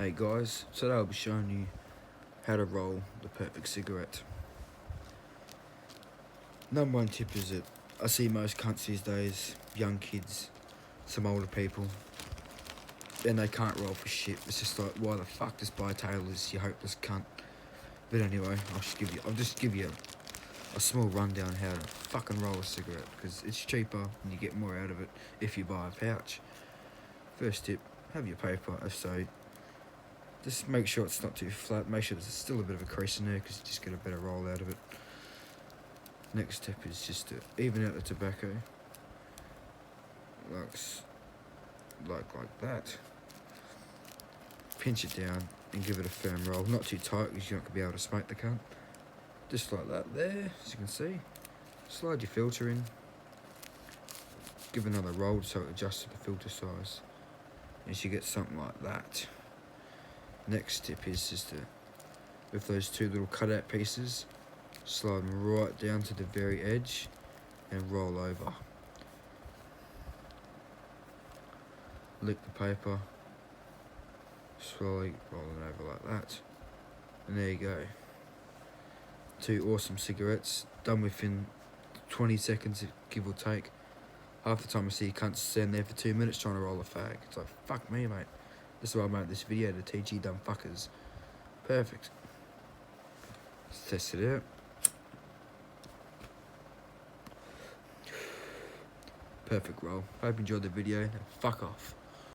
Hey guys, today I'll be showing you how to roll the perfect cigarette. Number one tip is that I see most cunts these days, young kids, some older people, and they can't roll for shit. It's just like, why the fuck just buy Taylor's, you hopeless cunt. But anyway, I'll just give you a small rundown how to fucking roll a cigarette, because it's cheaper and you get more out of it if you buy a pouch. First tip, have your paper, so just make sure it's not too flat, make sure there's still a bit of a crease in there because you just get a better roll out of it. Next step is just to even out the tobacco, like that. Pinch it down and give it a firm roll, not too tight because you're not going to be able to smoke the cunt. Just like that there, as you can see. Slide your filter in, give another roll so it adjusts to the filter size, and you get something like that. Next tip is just to, with those two little cutout pieces, slide them right down to the very edge and roll over. Lick the paper, slowly rolling over like that, and there you go. Two awesome cigarettes, done within 20 seconds give or take. Half the time I see cunts stand there for 2 minutes trying to roll a fag. It's like, fuck me, mate. That's why I made this video, to teach you dumb fuckers. Perfect. Let's test it out. Perfect roll. Hope you enjoyed the video. Now fuck off.